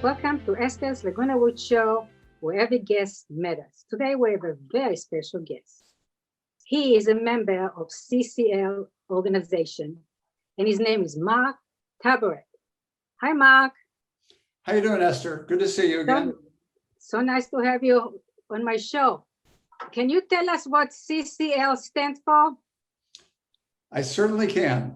Welcome to Esther's Laguna Woods Show, where every guest matters. Today we have a very special guest. He is a member of CCL organization, and his name is Mark Tabaret. Hi, Mark. How you doing, Esther? Good to see you again. So nice to have you on my show. Can you tell us what CCL stands for? I certainly can.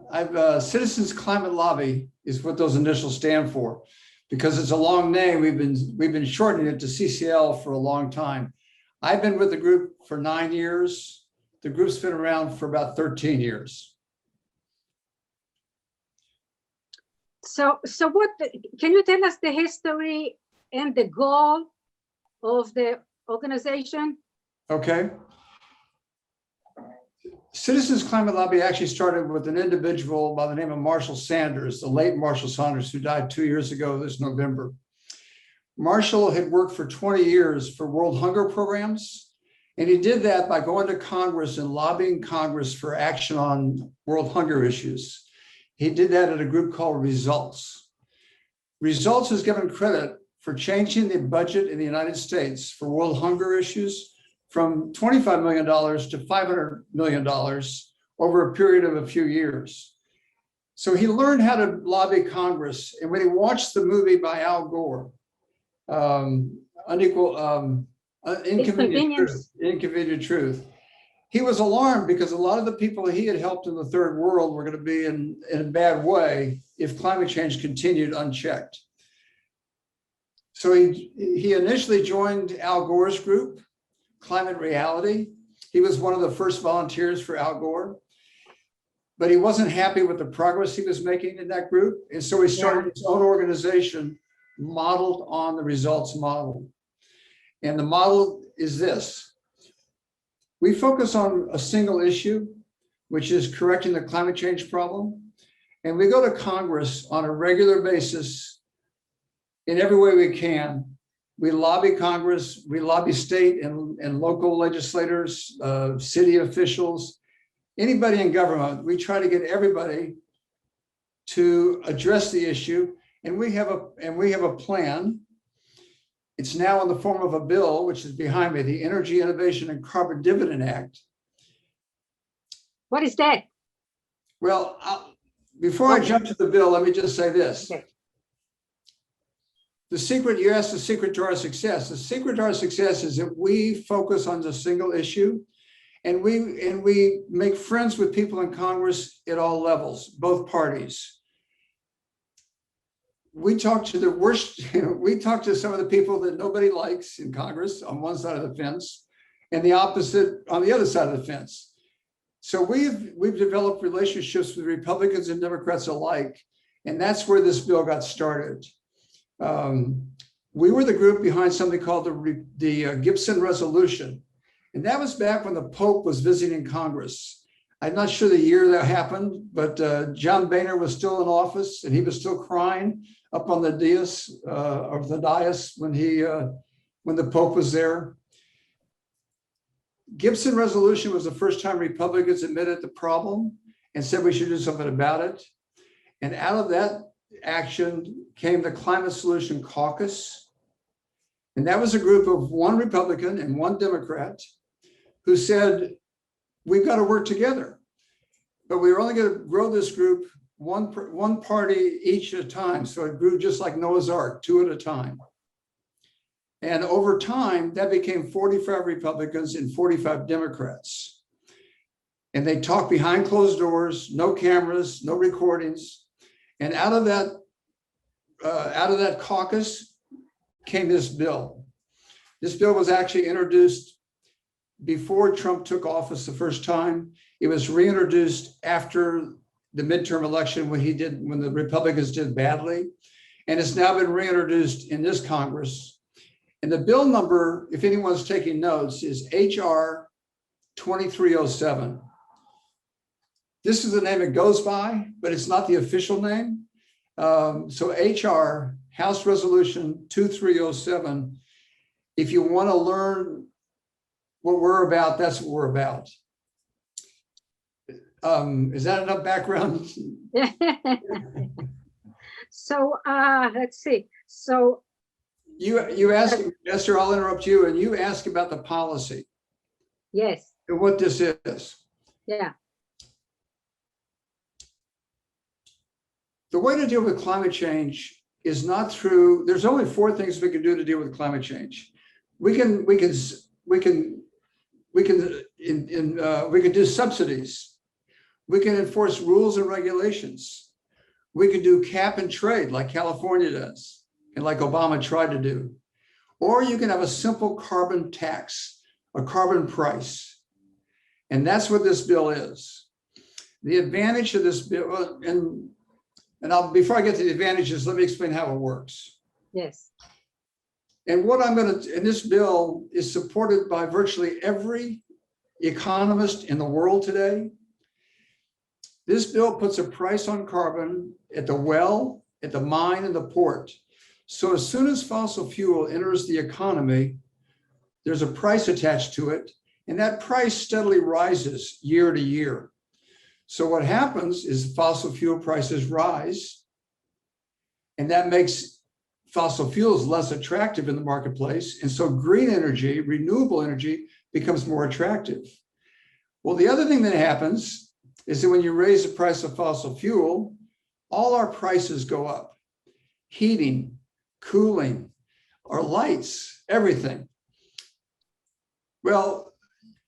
Citizens Climate Lobby is what those initials stand for. Because it's a long name, we've been shortening it to CCL for a long time. I've been with the group for 9 years. The group's been around for about 13 years. So what can you tell us the history and the goal of the organization? Okay. Citizens Climate Lobby actually started with an individual by the name of Marshall Sanders, the late Marshall Sanders, who died 2 years ago this November. Marshall had worked for 20 years for World Hunger Programs, and he did that by going to Congress and lobbying Congress for action on world hunger issues. He did that at a group called Results. Results is given credit for changing the budget in the United States for world hunger issues from $25 million to $500 million over a period of a few years. So he learned how to lobby Congress. And when he watched the movie by Al Gore, Inconvenient Truth, he was alarmed because a lot of the people he had helped in the third world were going to be in a bad way if climate change continued unchecked. So he initially joined Al Gore's group, Climate Reality. He was one of the first volunteers for Al Gore, but he wasn't happy with the progress he was making in that group. And so he started his own organization modeled on the Results model. And the model is this. We focus on a single issue, which is correcting the climate change problem. And we go to Congress on a regular basis in every way we can. We lobby Congress, we lobby state and local legislators, city officials, anybody in government. We try to get everybody to address the issue, and we have a plan. It's now in the form of a bill, which is behind me, the Energy Innovation and Carbon Dividend Act. What is that? Well, before I jump to the bill, let me just say this. Okay. The secret, you asked the secret to our success. The secret to our success is that we focus on the single issue, and we make friends with people in Congress at all levels, both parties. We talk to the worst, we talk to some of the people that nobody likes in Congress on one side of the fence, and the opposite on the other side of the fence. So we've developed relationships with Republicans and Democrats alike, and that's where this bill got started. We were the group behind something called the Gibson Resolution. And that was back when the Pope was visiting Congress. I'm not sure the year that happened, but John Boehner was still in office and he was still crying up on the dais when the Pope was there. Gibson Resolution was the first time Republicans admitted the problem and said we should do something about it. And out of that action came the Climate Solution Caucus. And that was a group of one Republican and one Democrat who said, we've got to work together. But we were only going to grow this group one party each at a time. So it grew just like Noah's Ark, 2 at a time. And over time, that became 45 Republicans and 45 Democrats. And they talked behind closed doors, no cameras, no recordings. And out of that caucus came this bill. This bill was actually introduced before Trump took office the first time. It was reintroduced after the midterm election when the Republicans did badly. And it's now been reintroduced in this Congress. And the bill number, if anyone's taking notes, is HR 2307. This is the name it goes by, but it's not the official name. So HR, House Resolution 2307, if you want to learn what we're about, that's what we're about. Is that enough background? So let's see. So You asked, Esther, I'll interrupt you, and you asked about the policy Yes, and what this is. yeah, The way to deal with climate change is not through, there's only 4 things we can do to deal with climate change. We can do subsidies. We can enforce rules and regulations. We can do cap and trade like California does and like Obama tried to do. Or you can have a simple carbon tax, a carbon price. And that's what this bill is. The advantage of this bill, before I get to the advantages, let me explain how it works. yes. And this bill is supported by virtually every economist in the world today. This bill puts a price on carbon at the well, at the mine, and the port. So as soon as fossil fuel enters the economy, there's a price attached to it, and that price steadily rises year to year. So what happens is fossil fuel prices rise, and that makes fossil fuels less attractive in the marketplace. And so green energy, renewable energy, becomes more attractive. Well, the other thing that happens is that when you raise the price of fossil fuel, all our prices go up. Heating, cooling, our lights, everything. Well,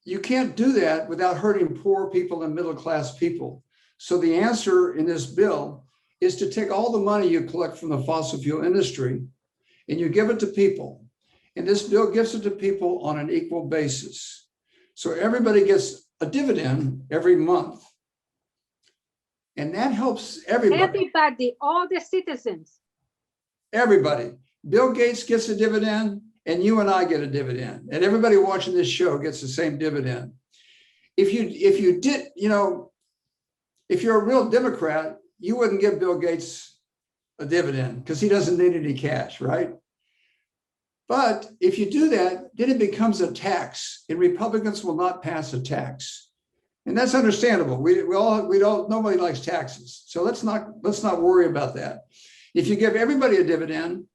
you can't do that without hurting poor people and middle-class people. So the answer in this bill is to take all the money you collect from the fossil fuel industry and you give it to people. And this bill gives it to people on an equal basis. So everybody gets a dividend every month. And that helps everybody. Everybody, all the citizens. Everybody. Bill Gates gets a dividend and you and I get a dividend. And everybody watching this show gets the same dividend. If you did, if you're a real Democrat, you wouldn't give Bill Gates a dividend because he doesn't need any cash, right? But if you do that, then it becomes a tax, and Republicans will not pass a tax. And that's understandable. Nobody likes taxes. So let's not worry about that. If you give everybody a dividend,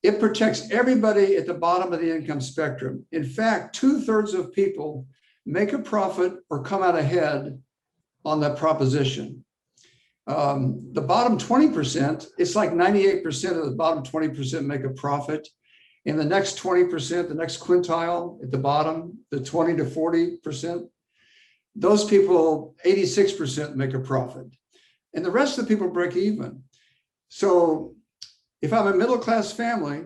it protects everybody at the bottom of the income spectrum. In fact, 2/3 of people make a profit or come out ahead on that proposition. The bottom 20%, it's like 98% of the bottom 20% make a profit. And the next 20%, the next quintile at the bottom, the 20 to 40%, those people, 86% make a profit. And the rest of the people break even. So if I'm a middle-class family,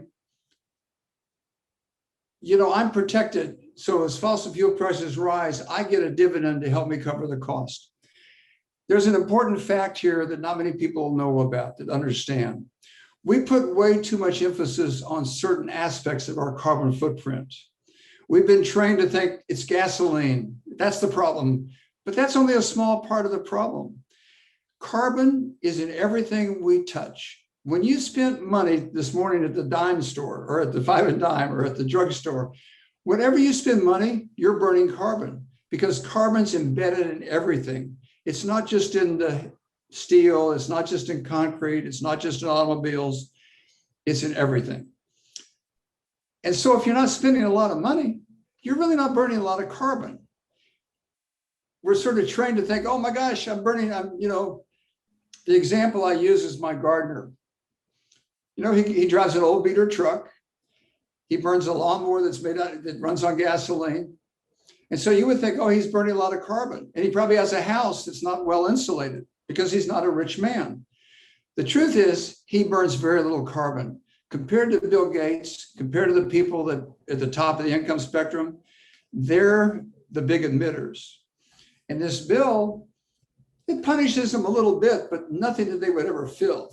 I'm protected. So as fossil fuel prices rise, I get a dividend to help me cover the cost. There's an important fact here that not many people know about, that understand. We put way too much emphasis on certain aspects of our carbon footprint. We've been trained to think it's gasoline. That's the problem. But that's only a small part of the problem. Carbon is in everything we touch. When you spent money this morning at the dime store or at the Five and Dime or at the drugstore, whenever you spend money, you're burning carbon because carbon's embedded in everything. It's not just in the steel, it's not just in concrete, it's not just in automobiles, it's in everything. And so if you're not spending a lot of money, you're really not burning a lot of carbon. We're sort of trained to think, oh my gosh, the example I use is my gardener. He drives an old beater truck. He burns a lawnmower that runs on gasoline. And so you would think, oh, he's burning a lot of carbon. And he probably has a house that's not well insulated because he's not a rich man. The truth is he burns very little carbon. Compared to Bill Gates, compared to the people that at the top of the income spectrum, they're the big emitters. And this bill, it punishes them a little bit, but nothing that they would ever feel.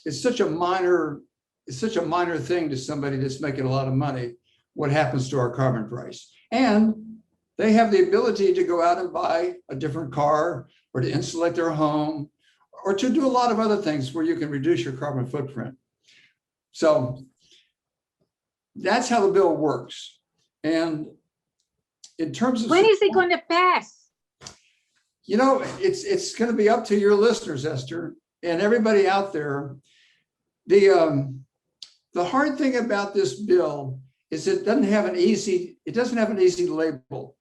It's such a minor thing to somebody that's making a lot of money, what happens to our carbon price. And they have the ability to go out and buy a different car or to insulate their home or to do a lot of other things where you can reduce your carbon footprint. So that's how the bill works. And in terms of— When is it going to pass? It's going to be up to your listeners, Esther, and everybody out there. The hard thing about this bill is it doesn't have an easy label.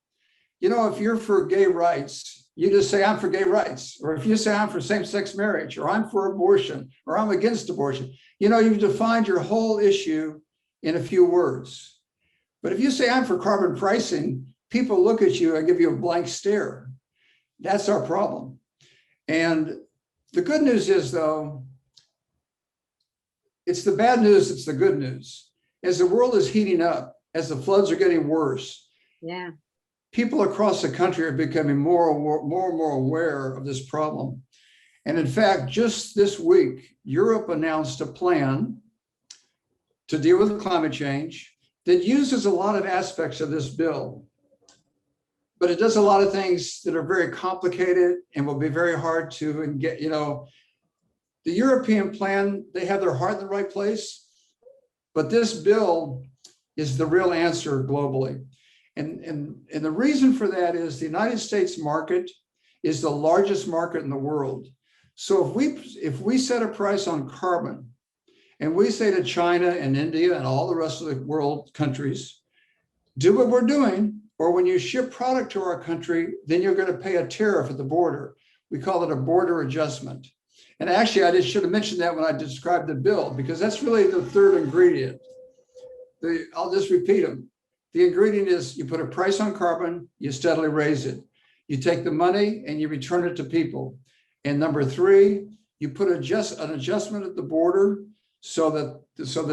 You know, if you're for gay rights, you just say, I'm for gay rights. Or if you say, I'm for same-sex marriage, or I'm for abortion, or I'm against abortion, you know, you've defined your whole issue in a few words. But if you say, I'm for carbon pricing, people look at you and give you a blank stare. That's our problem. And the good news is, though, it's the bad news, it's the good news. As the world is heating up, as the floods are getting worse, Yeah. people across the country are becoming more and more aware of this problem. And in fact, just this week, Europe announced a plan to deal with climate change that uses a lot of aspects of this bill. But it does a lot of things that are very complicated and will be very hard to get, you know, the European plan, they have their heart in the right place, but this bill is the real answer globally. And the reason for that is the United States market is the largest market in the world. So if we set a price on carbon and we say to China and India and all the rest of the world countries, do what we're doing, or when you ship product to our country, then you're going to pay a tariff at the border. We call it a border adjustment. And actually, I just should have mentioned that when I described the bill, because that's really the third ingredient. I'll just repeat them. The ingredient is you put a price on carbon, you steadily raise it. You take the money and you return it to people. And number three, you put an adjustment at the border so that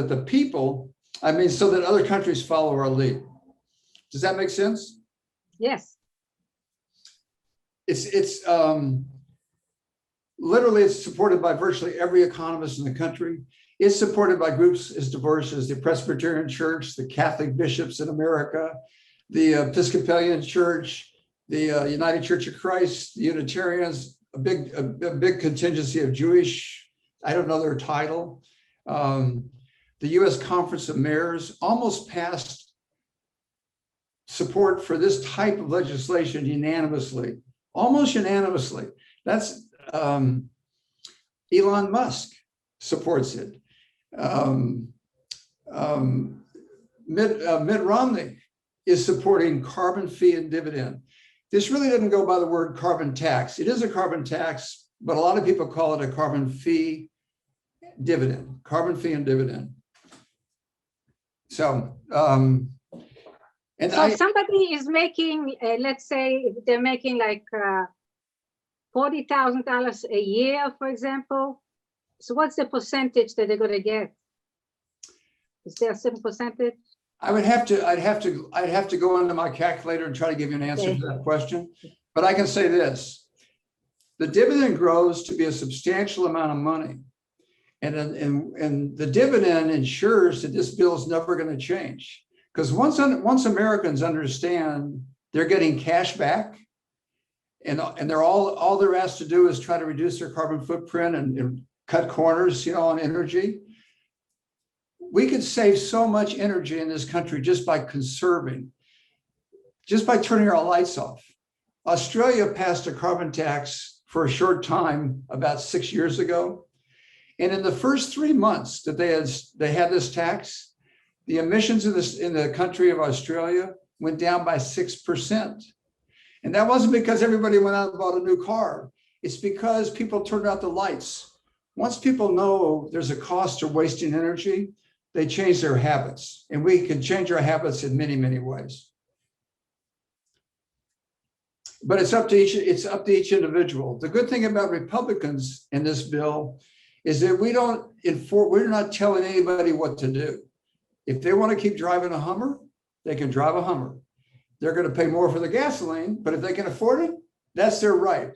the people, so that other countries follow our lead. Does that make sense? Yes. It's literally, it's supported by virtually every economist in the country. It's supported by groups as diverse as the Presbyterian Church, the Catholic bishops in America, the Episcopalian Church, the United Church of Christ, the Unitarians, a big contingency of Jewish, I don't know their title. The U.S. Conference of Mayors almost passed support for this type of legislation unanimously, almost unanimously. That's Elon Musk supports it. Mitt Romney is supporting carbon fee and dividend. This really doesn't go by the word carbon tax. It is a carbon tax, but a lot of people call it a carbon fee dividend, carbon fee and dividend. So, if somebody is making, let's say they're making like $40,000 a year, for example. So what's the percentage that they're going to get? Is there a certain percentage? I'd have to go into my calculator and try to give you an answer to that question. But I can say this: the dividend grows to be a substantial amount of money, and the dividend ensures that this bill is never going to change. Because once Americans understand they're getting cash back, and they're all they're asked to do is try to reduce their carbon footprint and cut corners, on energy. We could save so much energy in this country just by conserving, just by turning our lights off. Australia passed a carbon tax for a short time about 6 years ago. And in the first 3 months that they had this tax, the emissions in the country of Australia went down by 6%. And that wasn't because everybody went out and bought a new car. It's because people turned out the lights. Once people know there's a cost to wasting energy, they change their habits. And we can change our habits in many, many ways. But it's up to each individual. The good thing about Republicans in this bill is that we're not telling anybody what to do. If they want to keep driving a Hummer, they can drive a Hummer. They're going to pay more for the gasoline, but if they can afford it, that's their right.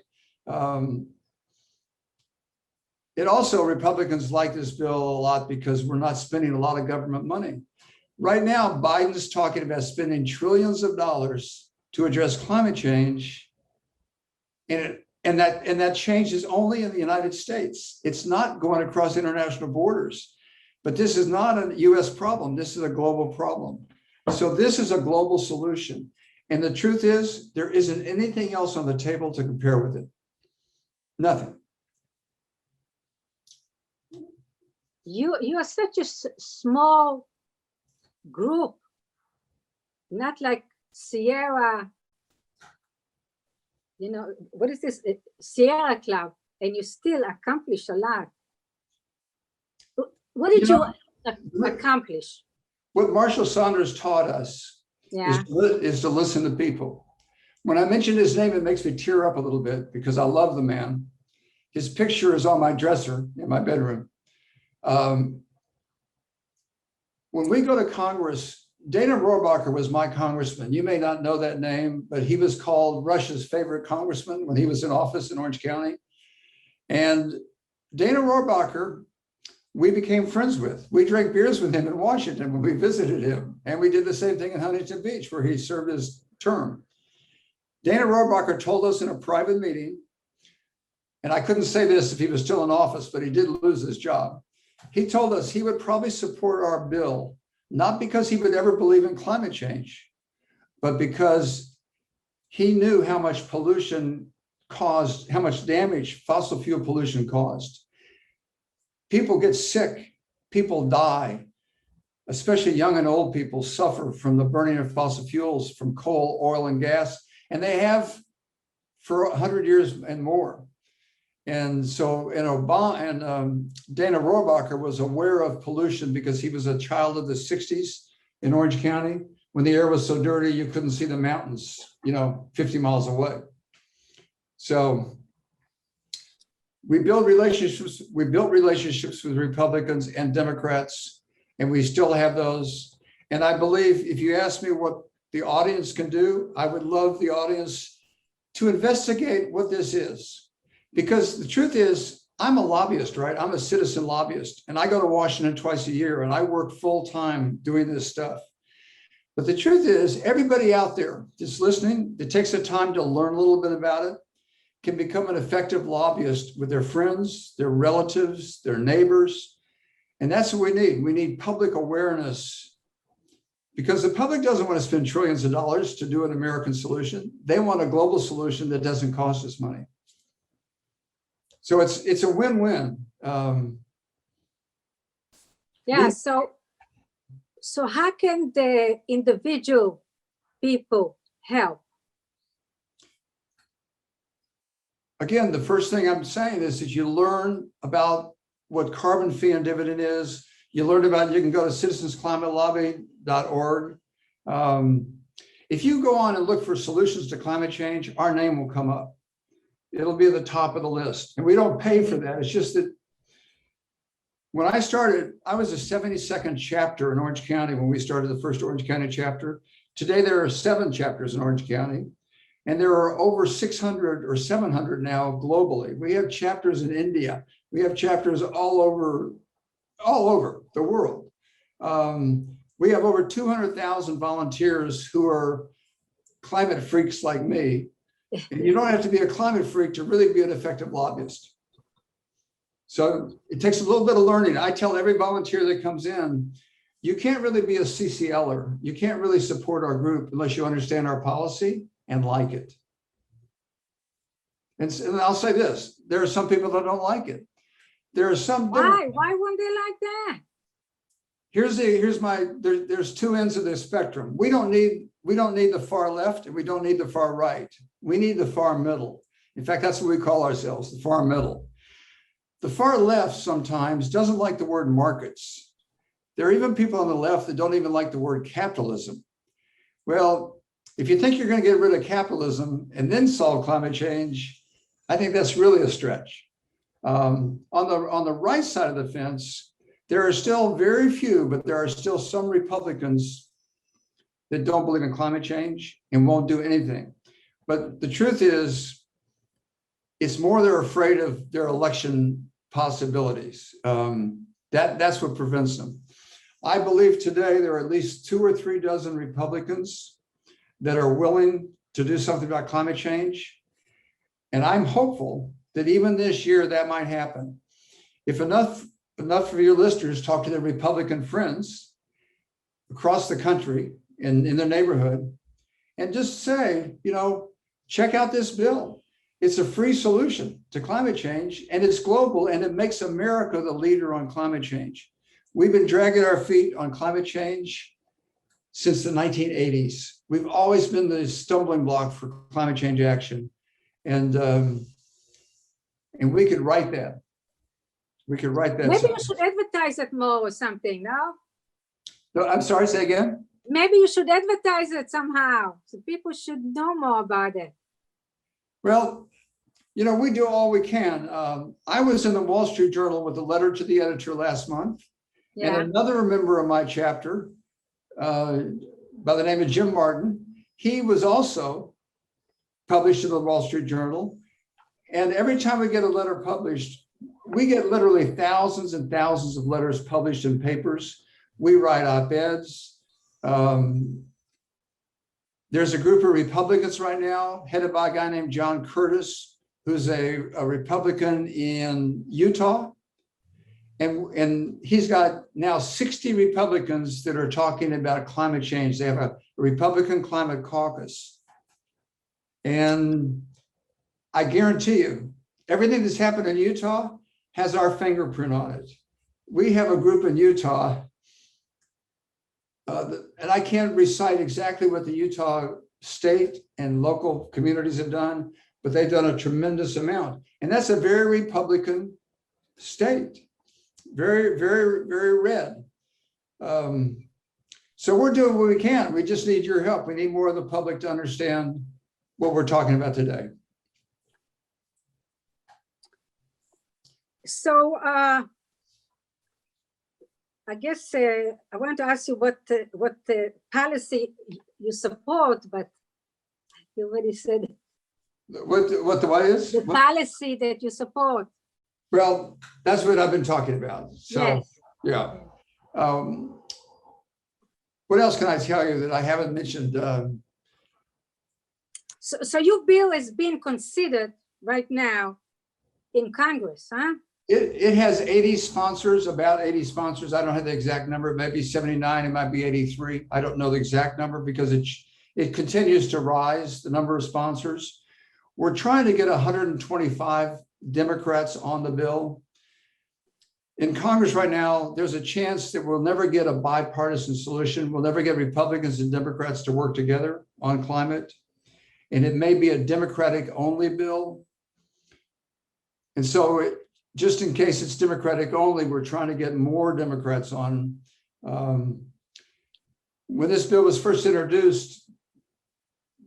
It also, Republicans like this bill a lot because we're not spending a lot of government money. Right now, Biden's talking about spending trillions of dollars to address climate change, and that change is only in the United States. It's not going across international borders. But this is not a US problem. This is a global problem. So this is a global solution. And the truth is, there isn't anything else on the table to compare with it. Nothing. you are such a small group, not like Sierra, what is this? Sierra Club, and you still accomplish a lot. What did you accomplish? What Marshall Saunders taught us is to listen to people. When I mention his name, it makes me tear up a little bit because I love the man. His picture is on my dresser in my bedroom. When we go to Congress, Dana Rohrabacher was my congressman. You may not know that name, but he was called Russia's favorite congressman when he was in office in Orange County. And Dana Rohrabacher, we became friends with. We drank beers with him in Washington when we visited him. And we did the same thing in Huntington Beach, where he served his term. Dana Rohrabacher told us in a private meeting, and I couldn't say this if he was still in office, but he did lose his job. He told us he would probably support our bill, not because he would ever believe in climate change, but because he knew how much pollution caused, how much damage fossil fuel pollution caused. People get sick, people die, especially young and old people suffer from the burning of fossil fuels, from coal, oil, and gas, and they have for 100 years and more. And so, Dana Rohrabacher was aware of pollution because he was a child of the 60s in Orange County, when the air was so dirty you couldn't see the mountains, 50 miles away. So we built relationships with Republicans and Democrats, and we still have those. And I believe if you ask me what the audience can do, I would love the audience to investigate what this is. Because the truth is, I'm a lobbyist, right? I'm a citizen lobbyist, and I go to Washington twice a year, and I work full time doing this stuff. But the truth is, everybody out there just listening, that takes the time to learn a little bit about it, can become an effective lobbyist with their friends, their relatives, their neighbors. And that's what we need. We need public awareness, because the public doesn't want to spend trillions of dollars to do an American solution. They want a global solution that doesn't cost us money. So it's a win-win. So how can the individual people help? Again, the first thing I'm saying is that you learn about what carbon fee and dividend is. You learn about, you can go to citizensclimatelobby.org. If you go on and look for solutions to climate change, our name will come up. It'll be at the top of the list. And we don't pay for that. It's just that when I started, I was a 72nd chapter in Orange County when we started the first Orange County chapter. Today, there are 7 chapters in Orange County, and there are over 600 or 700 now globally. We have chapters in India. We have chapters all over the world. We have over 200,000 volunteers who are climate freaks like me. And you don't have to be a climate freak to really be an effective lobbyist. So it takes a little bit of learning. I tell every volunteer that comes in, you can't really be a CCLer. You can't really support our group unless you understand our policy and like it. And I'll say this, there are some people that don't like it. There are some. Why wouldn't they like that? There's 2 ends of the spectrum. We don't need the far left, and we don't need the far right. We need the far middle. In fact, that's what we call ourselves, the far middle. The far left sometimes doesn't like the word markets. There are even people on the left that don't even like the word capitalism. Well, if you think you're going to get rid of capitalism and then solve climate change, I think that's really a stretch. On the right side of the fence, there are still very few, but there are still some Republicans that don't believe in climate change and won't do anything. But the truth is, it's more they're afraid of their election possibilities. That's what prevents them. I believe today there are at least 2 or 3 dozen Republicans that are willing to do something about climate change. And I'm hopeful that even this year that might happen. If enough of your listeners talk to their Republican friends across the country in their neighborhood and just say, check out this bill. it's a free solution to climate change, and it's global, and it makes America the leader on climate change. We've been dragging our feet on climate change since the 1980s. We've always been the stumbling block for climate change action. And we could write that. We could write that. Maybe you should advertise it more or something, no? No, I'm sorry, say again? Maybe you should advertise it somehow, so people should know more about it. Well, you know, we do all we can. I was in the Wall Street Journal with a letter to the editor last month. Yeah. And another member of my chapter, by the name of Jim Martin, he was also published in the Wall Street Journal. And every time we get a letter published, we get literally thousands and thousands of letters published in papers. We write op-eds. There's a group of Republicans right now, headed by a guy named John Curtis, who's a Republican in Utah. And he's got now 60 Republicans that are talking about climate change. They have a Republican climate caucus. And I guarantee you, everything that's happened in Utah has our fingerprint on it. We have a group in Utah, and I can't recite exactly what the Utah state and local communities have done, but they've done a tremendous amount. And that's a very Republican state. Very, very, very red. So we're doing what we can. We just need your help. We need more of the public to understand what we're talking about today. So I guess I want to ask you what the policy you support, but you already said What is? the policy that you support. Well, that's what I've been talking about. So, Yes. yeah. What else can I tell you that I haven't mentioned? So your bill is being considered right now in Congress, huh? It has 80 sponsors, about 80 sponsors. I don't have the exact number. It might be 79, it might be 83. I don't know the exact number because it continues to rise, the number of sponsors. We're trying to get 125 Democrats on the bill. In Congress right now, there's a chance that we'll never get a bipartisan solution. We'll never get Republicans and Democrats to work together on climate. And it may be a Democratic only bill. And so just in case it's Democratic only, we're trying to get more Democrats on. When this bill was first introduced,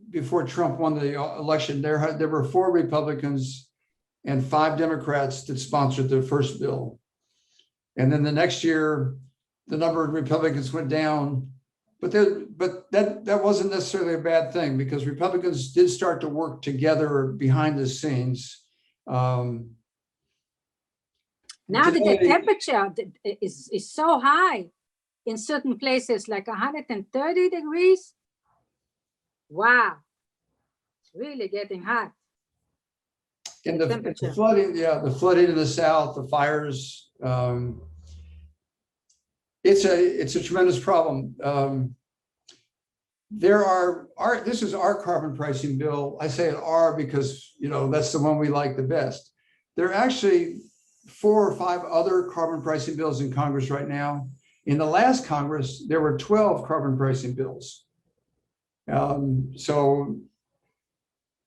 before Trump won the election, there were 4 Republicans and 5 Democrats that sponsored the first bill. And then the next year, the number of Republicans went down, but that wasn't necessarily a bad thing because Republicans did start to work together behind the scenes. Now that the temperature is so high in certain places, like 130 degrees. Wow, it's really getting hot. And the flooding, the flooding in the south, the fires, it's a tremendous problem. This is our carbon pricing bill. I say it our because, you know, that's the one we like the best. There are actually 4 or 5 other carbon pricing bills in Congress right now. In the last Congress, there were 12 carbon pricing bills. So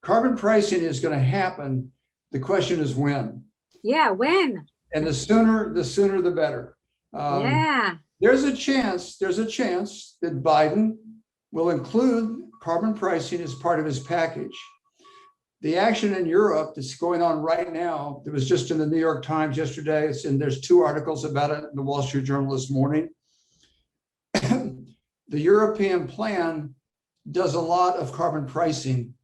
carbon pricing is going to happen. The question is when. Yeah, when? And the sooner the better. Yeah. There's a chance that Biden will include carbon pricing as part of his package. The action in Europe that's going on right now, that was just in the New York Times yesterday, and there's 2 articles about it in the Wall Street Journal this morning. The European plan does a lot of carbon pricing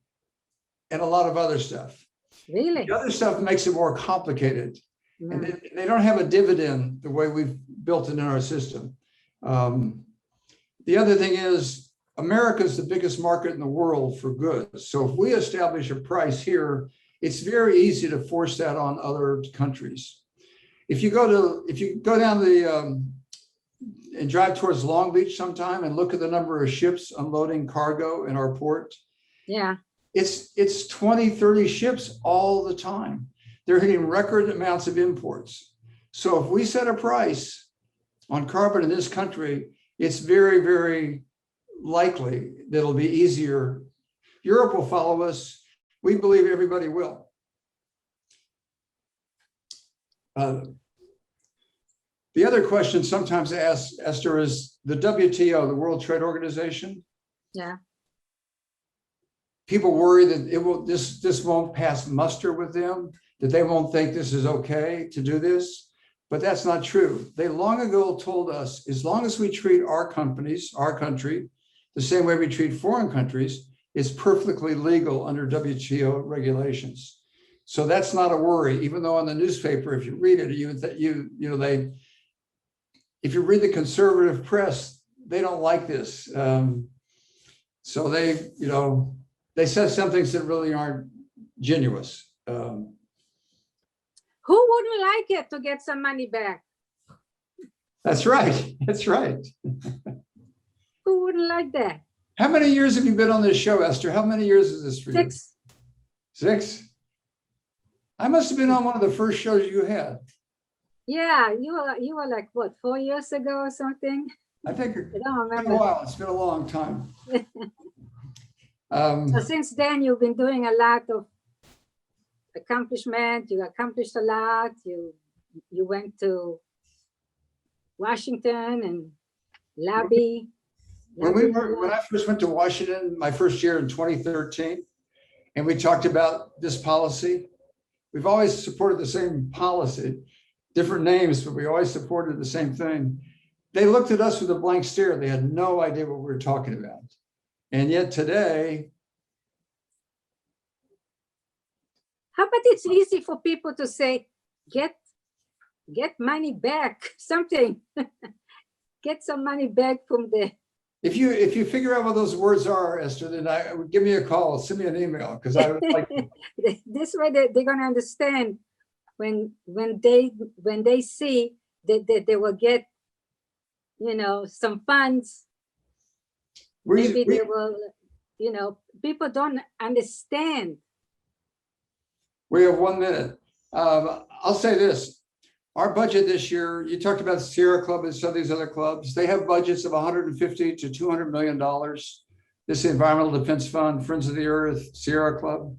and a lot of other stuff. Really? The other stuff makes it more complicated. And they don't have a dividend the way we've built it in our system. The other thing is America is the biggest market in the world for goods. So if we establish a price here, it's very easy to force that on other countries. If you go down and drive towards Long Beach sometime and look at the number of ships unloading cargo in our port, yeah, It's 20, 30 ships all the time. They're hitting record amounts of imports. So if we set a price on carbon in this country, it's very, very likely that it'll be easier. Europe will follow us. We believe everybody will. The other question sometimes asked, Esther, is the WTO, the World Trade Organization. Yeah. People worry that this won't pass muster with them, that they won't think this is okay to do this. But that's not true. They long ago told us, as long as we treat our companies, our country, the same way we treat foreign countries, it's perfectly legal under WTO regulations. So that's not a worry, even though in the newspaper, if you read it, if you read the conservative press, they don't like this. So they said some things that really aren't genuine. Who wouldn't like it to get some money back? That's right. That's right. Who wouldn't like that? How many years have you been on this show, Esther? How many years is this for you? 6. 6? I must have been on one of the first shows you had. Yeah, you were like what, 4 years ago or something? I think I don't it's been a remember. while. It's been a long time. So since then, you've been doing a lot of accomplishment. You accomplished a lot. You went to Washington and lobby. When I first went to Washington, my first year in 2013, and we talked about this policy, we've always supported the same policy, different names, but we always supported the same thing. They looked at us with a blank stare. They had no idea what we were talking about. And yet today, how about it's easy for people to say, get money back, something. Get some money back from the. if you figure out what those words are, Esther, then give me a call, send me an email, because I would like to. This way they're going to understand when they see that they will get, some funds. Maybe they will, people don't understand. We have 1 minute. I'll say this. Our budget this year, you talked about Sierra Club and some of these other clubs. They have budgets of $150 to $200 million. This Environmental Defense Fund, Friends of the Earth, Sierra Club.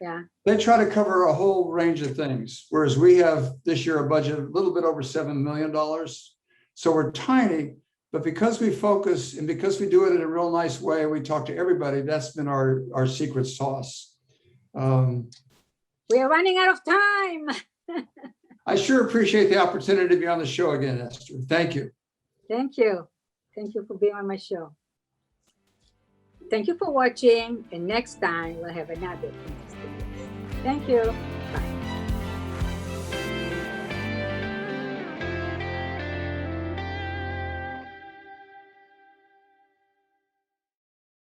Yeah. They try to cover a whole range of things, whereas we have this year a budget of a little bit over $7 million. So we're tiny, but because we focus and because we do it in a real nice way, we talk to everybody. That's been our secret sauce. We are running out of time. I sure appreciate the opportunity to be on the show again, Esther. Thank you. Thank you. Thank you for being on my show. Thank you for watching. And next time we'll have another interesting guest. Thank you. Bye.